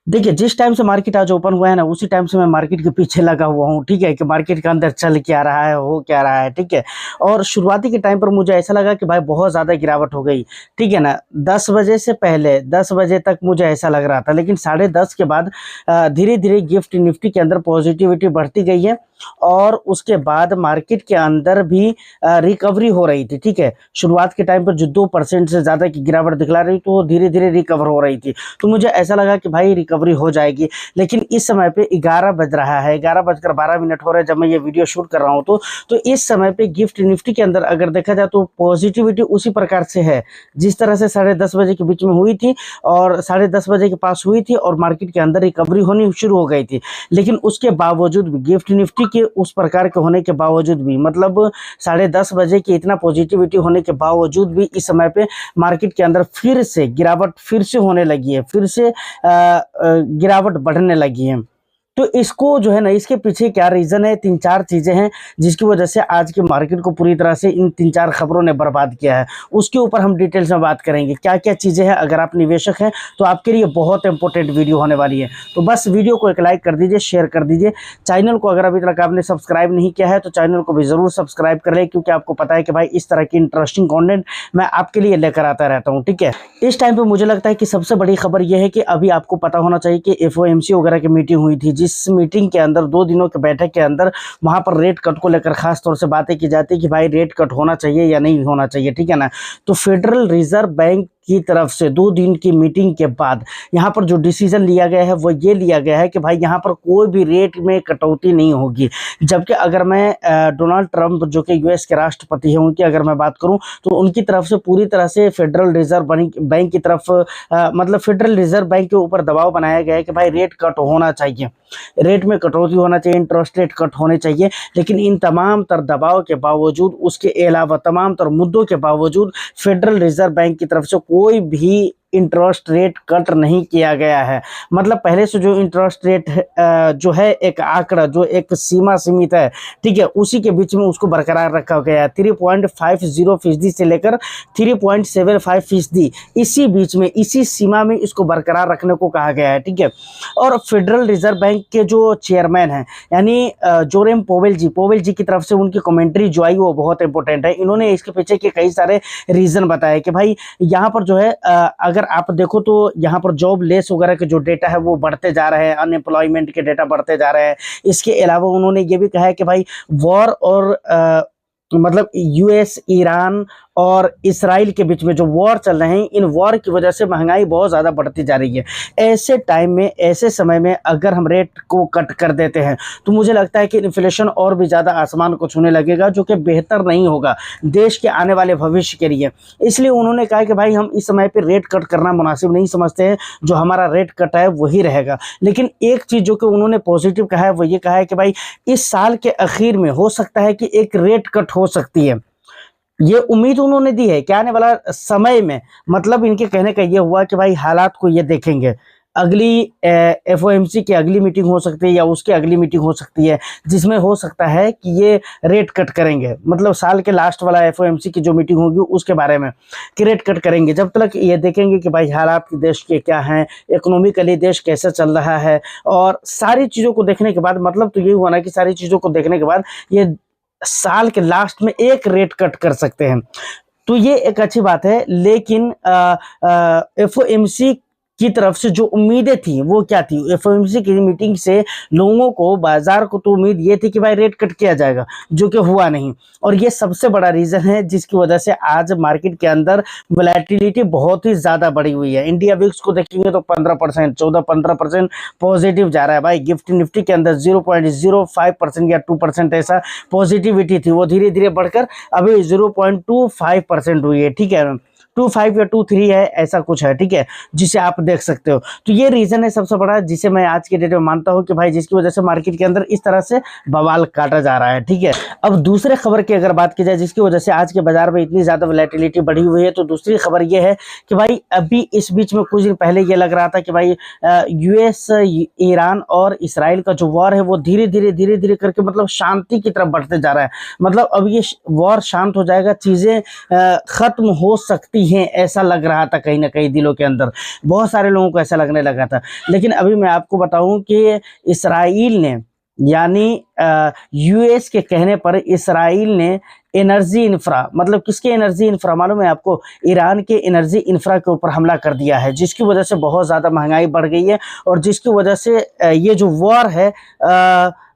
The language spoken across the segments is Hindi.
देखिए, जिस टाइम से मार्केट आज ओपन हुआ है ना, उसी टाइम से मैं मार्केट के पीछे लगा हुआ हूँ, ठीक है? कि मार्केट के अंदर चल क्या रहा है, हो क्या रहा है, ठीक है? और शुरुआती के टाइम पर मुझे ऐसा लगा कि भाई बहुत ज़्यादा गिरावट हो गई, ठीक है ना? 10 बजे से पहले 10 बजे तक मुझे ऐसा लग रहा था, लेकिन साढ़े 10 के बाद धीरे-धीरे गिफ्ट निफ्टी के अंदर पॉजिटिविटी बढ़ती गई है और उसके बाद मार्केट के अंदर भी रिकवरी हो रही थी, ठीक है? शुरुआत के टाइम पर जो 2% से ज़्यादा की गिरावट दिखला रही, तो वो धीरे-धीरे रिकवर हो रही थी। तो मुझे ऐसा लगा कि भाई रिकवरी हो जाएगी, लेकिन इस समय पे 11 बज रहा है, 11 बजकर 12 मिनट हो रहे हैं जब मैं ये वीडियो शूट कर रहा हूँ, तो इस समय पे गिफ्ट निफ्टी के अंदर अगर देखा जाए तो पॉजिटिविटी उसी प्रकार से है, जिस तरह से साढ़े 10 बजे के बीच में हुई थी और साढ़े 10 बजे के पास हुई थी और मार्केट के अंदर रिकवरी होनी शुरू हो गई थी। लेकिन उसके बावजूद भी गिफ्ट निफ्टी के उस प्रकार के होने के बावजूद भी, मतलब साढ़े 10 बजे की इतना पॉजिटिविटी होने के बावजूद भी इस समय पे मार्केट के अंदर फिर से गिरावट फिर से होने लगी है, फिर से गिरावट बढ़ने लगी है। तो इसको जो है ना, इसके पीछे क्या रीज़न है, 3-4 चीज़ें हैं जिसकी वजह से आज के मार्केट को पूरी तरह से इन 3-4 खबरों ने बर्बाद किया है। उसके ऊपर हम डिटेल्स में बात करेंगे, क्या-क्या चीज़ें हैं। अगर आप निवेशक हैं तो आपके लिए बहुत इंपॉर्टेंट वीडियो होने वाली है। तो बस वीडियो को एक लाइक कर दीजिए, शेयर कर दीजिए। चैनल को अगर अभी तक आपने सब्सक्राइब नहीं किया है तो चैनल को भी ज़रूर सब्सक्राइब कर लें, क्योंकि आपको पता है कि भाई इस तरह की इंटरेस्टिंग कंटेंट मैं आपके लिए लेकर आता रहता हूँ, ठीक है। इस टाइम पे मुझे लगता है कि सबसे बड़ी खबर यह है कि अभी आपको पता होना चाहिए कि एफओएमसी वगैरह की मीटिंग हुई थी, जिस मीटिंग के अंदर 2 दिनों के बैठक के अंदर वहां पर रेट कट को लेकर खास तौर से बातें की जाती है कि भाई रेट कट होना चाहिए या नहीं होना चाहिए, ठीक है ना। तो फेडरल रिजर्व बैंक की तरफ से 2 दिन की मीटिंग के बाद यहाँ पर जो डिसीजन लिया गया है वो ये लिया गया है कि भाई यहाँ पर कोई भी रेट में कटौती नहीं होगी। जबकि अगर मैं डोनाल्ड ट्रंप जो कि यूएस के राष्ट्रपति हैं उनकी अगर मैं बात करूं तो उनकी तरफ से पूरी तरह से फेडरल रिजर्व बैंक की तरफ मतलब फेडरल रिजर्व बैंक के ऊपर दबाव बनाया गया है कि भाई रेट कट होना चाहिए, रेट में कटौती होना चाहिए, इंटरेस्ट रेट कट होने चाहिए। लेकिन इन तमाम तर दबाव के बावजूद, उसके अलावा तमाम तर मुद्दों के बावजूद फेडरल रिजर्व बैंक की तरफ से कोई भी इंटरेस्ट रेट कट नहीं किया गया है। मतलब पहले से जो इंटरेस्ट रेट जो है एक आंकड़ा, जो एक सीमा सीमित है, ठीक है, उसी के बीच में उसको बरकरार रखा गया है। 3.50% से लेकर 3.75%, इसी बीच में, इसी सीमा में इसको बरकरार रखने को कहा गया है, ठीक है। और फेडरल रिजर्व बैंक के जो चेयरमैन हैं यानी जोरेम पोवेल जी की तरफ से उनकी कमेंट्री जो आई वो बहुत इंपॉर्टेंट है। इन्होंने इसके पीछे के कई सारे रीजन बताए कि भाई यहाँ पर जो है अगर आप देखो तो यहाँ पर जॉब लेस वगैरह के जो डेटा है वो बढ़ते जा रहे हैं, अनएम्प्लॉयमेंट के डेटा बढ़ते जा रहे हैं। इसके अलावा उन्होंने ये भी कहा है कि भाई वॉर और मतलब यूएस, ईरान और इसराइल के बीच में जो वॉर चल रहे हैं, इन वॉर की वजह से महंगाई बहुत ज़्यादा बढ़ती जा रही है। ऐसे टाइम में, ऐसे समय में अगर हम रेट को कट कर देते हैं तो मुझे लगता है कि इन्फ्लेशन और भी ज़्यादा आसमान को छूने लगेगा, जो कि बेहतर नहीं होगा देश के आने वाले भविष्य के लिए। इसलिए उन्होंने कहा कि भाई हम इस समय पर रेट कट करना मुनासिब नहीं समझते हैं, जो हमारा रेट कट है वही रहेगा। लेकिन एक चीज़ जो कि उन्होंने पॉजिटिव कहा है वो ये कहा है कि भाई इस साल के आखिर में हो सकता है कि एक रेट कट हो सकती है। ये उम्मीद उन्होंने दी है कि आने वाला समय में, मतलब इनके कहने का ये हुआ कि भाई हालात को ये देखेंगे, अगली एफओएमसी की अगली मीटिंग हो सकती है या उसकी अगली मीटिंग हो सकती है जिसमें हो सकता है कि ये रेट कट करेंगे। मतलब साल के लास्ट वाला एफओएमसी की जो मीटिंग होगी उसके बारे में कि रेट कट करेंगे। जब तक ये देखेंगे कि भाई हालात देश के क्या हैं, इकोनॉमिकली देश कैसे चल रहा है, और सारी चीज़ों को देखने के बाद, मतलब तो यही हुआ ना कि सारी चीज़ों को देखने के बाद ये साल के लास्ट में एक रेट कट कर सकते हैं। तो ये एक अच्छी बात है। लेकिन एफओएमसी की तरफ से जो उम्मीदें थी वो क्या थी? एफओएमसी की मीटिंग से लोगों को, बाजार को तो उम्मीद ये थी कि भाई रेट कट किया जाएगा, जो कि हुआ नहीं। और ये सबसे बड़ा रीजन है जिसकी वजह से आज मार्केट के अंदर वोलेटिलिटी बहुत ही ज्यादा बढ़ी हुई है। इंडिया विक्स को देखेंगे तो 15%, 14-15% पॉजिटिव जा रहा है भाई। गिफ्ट निफ्टी के अंदर 0.05% या 2% ऐसा पॉजिटिविटी थी, वो धीरे धीरे बढ़कर अभी 0.25% हुई है, ठीक है। 25 या 23 है, ऐसा कुछ है, ठीक है, जिसे आप देख सकते हो। तो ये रीजन है सबसे बड़ा, जिसे मैं आज के डेट में मानता हूं कि भाई जिसकी वजह से मार्केट के अंदर इस तरह से बवाल काटा जा रहा है, ठीक है। अब दूसरे खबर की अगर बात की जाए जिसकी वजह से आज के बाजार में इतनी ज्यादा वोलेटिलिटी बढ़ी हुई है, तो दूसरी खबर ये है कि भाई अभी इस बीच में कुछ दिन पहले ये लग रहा था कि भाई यूएस, ईरान और इसराइल का जो वॉर है वो धीरे धीरे करके मतलब शांति की तरफ बढ़ते जा रहा है। मतलब अब ये वॉर शांत हो जाएगा, चीजें खत्म हो सकती हैं, ऐसा लग रहा था कहीं ना कहीं दिलों के अंदर, बहुत सारे लोगों को ऐसा लगने लगा था। लेकिन अभी मैं आपको बताऊं कि इसराइल ने, यानी यूएस के कहने पर इसराइल ने एनर्जी इंफ्रा, मतलब किसके एनर्जी इंफ्रा मालूम है आपको? ईरान के एनर्जी इंफ्रा के ऊपर हमला कर दिया है, जिसकी वजह से बहुत ज़्यादा महंगाई बढ़ गई है और जिसकी वजह से ये जो वॉर है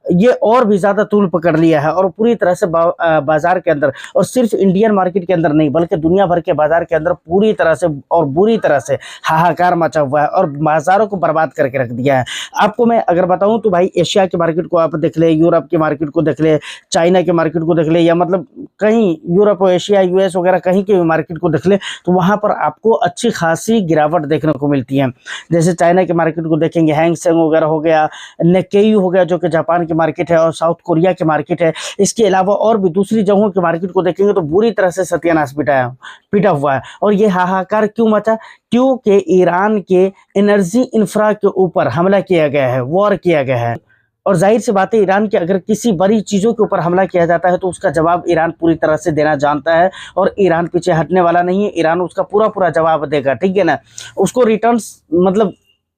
ये और भी ज़्यादा तूल पकड़ लिया है और पूरी तरह से बाजार के अंदर, और सिर्फ इंडियन मार्केट के अंदर नहीं बल्कि दुनिया भर के बाजार के अंदर पूरी तरह से और बुरी तरह से हाहाकार मचा हुआ है और बाजारों को बर्बाद करके रख दिया है। आपको मैं अगर बताऊं तो भाई एशिया के मार्केट को आप देख ले, यूरोप के मार्केट को देख ले, चाइना के मार्केट को देख ले, या मतलब कहीं यूरोप, एशिया, यूएस वगैरह कहीं के मार्केट को देख ले तो वहाँ पर आपको अच्छी खासी गिरावट देखने को मिलती है। जैसे चाइना के मार्केट को देखेंगे, हैंग सेंग वगैरह हो गया, निक्केई हो गया जो कि जापान के मार्केट है और साउथ कोरिया के मार्केट है। इसके अलावा और भी दूसरी जगहों के मार्केट को देखेंगे तो बुरी तरह से सत्यानाश पीटा हुआ है। और ये हाहाकार क्यों मचा? क्योंकि ईरान के एनर्जी इंफ्रा के ऊपर हमला किया गया है, वॉर किया गया है। और जाहिर सी बात है, ईरान के अगर किसी बड़ी चीज़ों के ऊपर हमला किया जाता है तो उसका जवाब ईरान पूरी तरह से देना जानता है और ईरान पीछे हटने वाला नहीं है। ईरान उसका पूरा पूरा जवाब देगा, ठीक है ना? उसको रिटर्न्स मतलब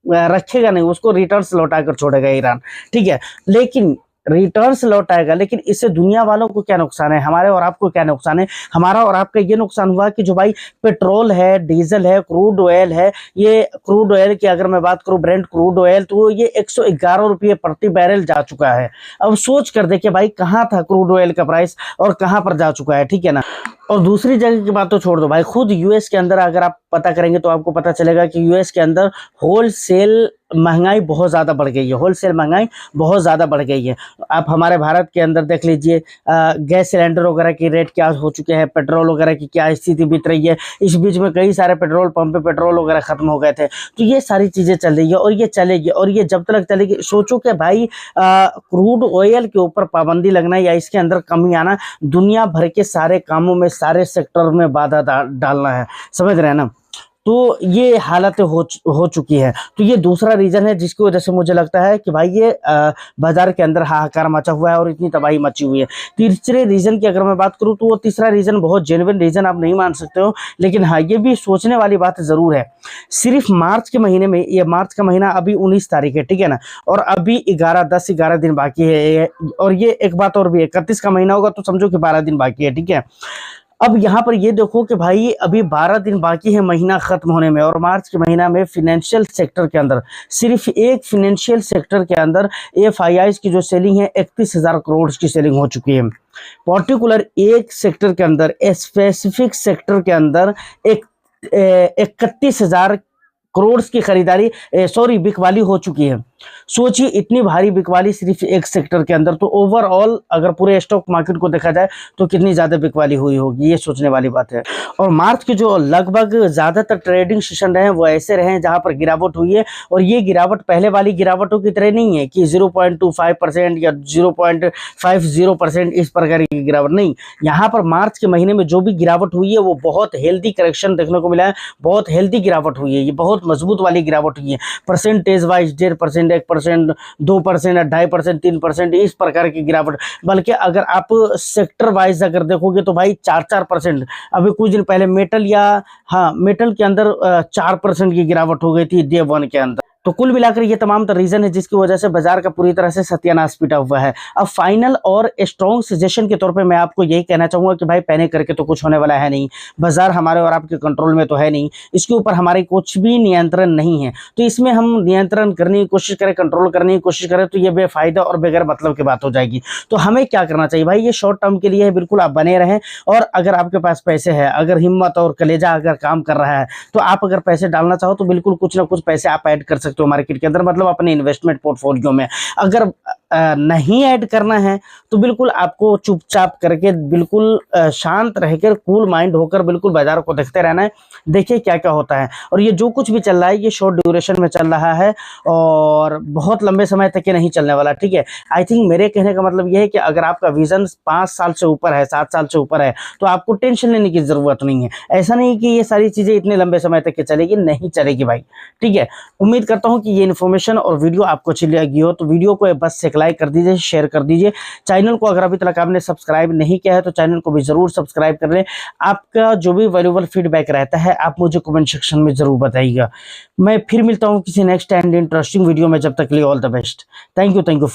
रखेगा नहीं, उसको रिटर्न्स लौटा कर छोड़ेगा ईरान, ठीक है? लेकिन रिटर्न्स लौटाएगा, लेकिन इससे दुनिया वालों को क्या नुकसान है, हमारे और आपको क्या नुकसान है? हमारा और आपका ये नुकसान हुआ कि जो भाई पेट्रोल है, डीजल है, क्रूड ऑयल है, ये क्रूड ऑयल की अगर मैं बात करूं, ब्रेंट क्रूड ऑयल, तो ये 111 रुपये प्रति बैरल जा चुका है। अब सोच कर देखिए भाई कहाँ था क्रूड ऑयल का प्राइस और कहाँ पर जा चुका है, ठीक है ना? और दूसरी जगह की बात तो छोड़ दो भाई, खुद यूएस के अंदर अगर आप पता करेंगे तो आपको पता चलेगा कि यूएस के अंदर होलसेल महंगाई बहुत ज़्यादा बढ़ गई है, होलसेल महंगाई बहुत ज़्यादा बढ़ गई है। आप हमारे भारत के अंदर देख लीजिए, गैस सिलेंडर वगैरह की रेट क्या हो चुके हैं, पेट्रोल वगैरह की क्या स्थिति बीत रही है। इस बीच में कई सारे पेट्रोल पंप पे पेट्रोल वगैरह खत्म हो गए थे। तो ये सारी चीज़ें चल रही है और ये चलेगी, और ये जब तक चलेगी, सोचो कि भाई क्रूड ऑयल के ऊपर पाबंदी लगना या इसके अंदर कमी आना दुनिया भर के सारे कामों में, सारे सेक्टर में बाधा डालना है, समझ रहे हैं ना? तो ये हालत हो चुकी है। तो ये दूसरा रीज़न है जिसकी वजह से मुझे लगता है कि भाई ये बाजार के अंदर हाहाकार मचा हुआ है और इतनी तबाही मची हुई है। तीसरे रीज़न की अगर मैं बात करूँ तो वो तीसरा रीज़न बहुत जेन्युइन रीज़न आप नहीं मान सकते हो, लेकिन हाँ ये भी सोचने वाली बात ज़रूर है। सिर्फ मार्च के महीने में, ये मार्च का महीना अभी 19 तारीख है, ठीक है ना? और अभी 11 दिन बाकी है। और ये एक बात और भी है, 31 का महीना होगा तो समझो कि 12 दिन बाकी है, ठीक है? अब यहाँ पर ये देखो कि भाई अभी 12 दिन बाकी है महीना खत्म होने में, और मार्च के महीना में फिनेंशियल सेक्टर के अंदर, सिर्फ एक फिनेंशियल सेक्टर के अंदर एफआईआईज की जो सेलिंग है 31,000 करोड़ की सेलिंग हो चुकी है। पर्टिकुलर एक सेक्टर के अंदर, स्पेसिफिक सेक्टर के अंदर 31,000 करोड़ की खरीदारी, बिकवाली हो चुकी है। सोचिए इतनी भारी बिकवाली सिर्फ एक सेक्टर के अंदर, तो ओवरऑल अगर पूरे स्टॉक मार्केट को देखा जाए तो कितनी ज़्यादा बिकवाली हुई होगी, ये सोचने वाली बात है। और मार्च के जो लगभग ज़्यादातर ट्रेडिंग सेशन रहे वो ऐसे रहे जहां पर गिरावट हुई है, और ये गिरावट पहले वाली गिरावटों की तरह नहीं है कि 0.25% या 0.50% इस प्रकार की गिरावट नहीं। यहाँ पर मार्च के महीने में जो भी गिरावट हुई है वो बहुत हेल्दी करेक्शन देखने को मिला है, बहुत हेल्दी गिरावट हुई है, ये बहुत मजबूत वाली गिरावट हुई है। परसेंटेज वाइज 1.5%, 1%, 2%, 2.5%, 3%, इस प्रकार की गिरावट। बल्कि अगर आप सेक्टर वाइज अगर देखोगे तो भाई 4% अभी कुछ दिन पहले मेटल मेटल के अंदर 4% की गिरावट हो गई थी डे 1 के अंदर। तो कुल मिलाकर ये तमाम रीजन है जिसकी वजह से बाजार का पूरी तरह से सत्यानाश पीटा हुआ है। अब फाइनल और स्ट्रॉन्ग सजेशन के तौर पे मैं आपको यही कहना चाहूंगा कि भाई पैनिक करके तो कुछ होने वाला है नहीं, बाजार हमारे और आपके कंट्रोल में तो है नहीं, इसके ऊपर हमारे कुछ भी नियंत्रण नहीं है। तो इसमें हम नियंत्रण करने की कोशिश करें, कंट्रोल करने की कोशिश करें तो ये बेफायदा और बगैर मतलब की बात हो जाएगी। तो हमें क्या करना चाहिए भाई, ये शॉर्ट टर्म के लिए है, बिल्कुल आप बने रहें। और अगर आपके पास पैसे है, अगर हिम्मत और कलेजा अगर काम कर रहा है, तो आप अगर पैसे डालना चाहो तो बिल्कुल कुछ ना कुछ पैसे आप ऐड कर सकते हो मार्केट के अंदर, मतलब अपने इन्वेस्टमेंट पोर्टफोलियो में। अगर नहीं ऐड करना है तो बिल्कुल आपको चुपचाप करके, बिल्कुल शांत रहकर, कूल माइंड होकर बिल्कुल बाजार को देखते रहना है। देखिए क्या क्या होता है। और ये जो कुछ भी चल रहा है ये शॉर्ट ड्यूरेशन में चल रहा है और बहुत लंबे समय तक ये नहीं चलने वाला, ठीक है? आई थिंक मेरे कहने का मतलब ये है कि अगर आपका विजन 5 साल से ऊपर है, 7 साल से ऊपर है, तो आपको टेंशन लेने की जरूरत नहीं है। ऐसा नहीं कि ये सारी चीजें इतने लंबे समय तक चलेगी, नहीं चलेगी भाई, ठीक है? उम्मीद करता हूं करता हूँ कि ये इन्फॉर्मेशन और वीडियो आपको अच्छी लगी हो तो वीडियो को बस एक लाइक कर दीजिए, शेयर कर दीजिए। चैनल को अगर अभी तक आपने सब्सक्राइब नहीं किया है तो चैनल को भी ज़रूर सब्सक्राइब कर लें। आपका जो भी वैल्यूएबल फीडबैक रहता है आप मुझे कमेंट सेक्शन में ज़रूर बताइएगा। मैं फिर मिलता हूँ किसी नेक्स्ट एंड इंटरेस्टिंग वीडियो में, जब तक के लिए all the best. Thank you.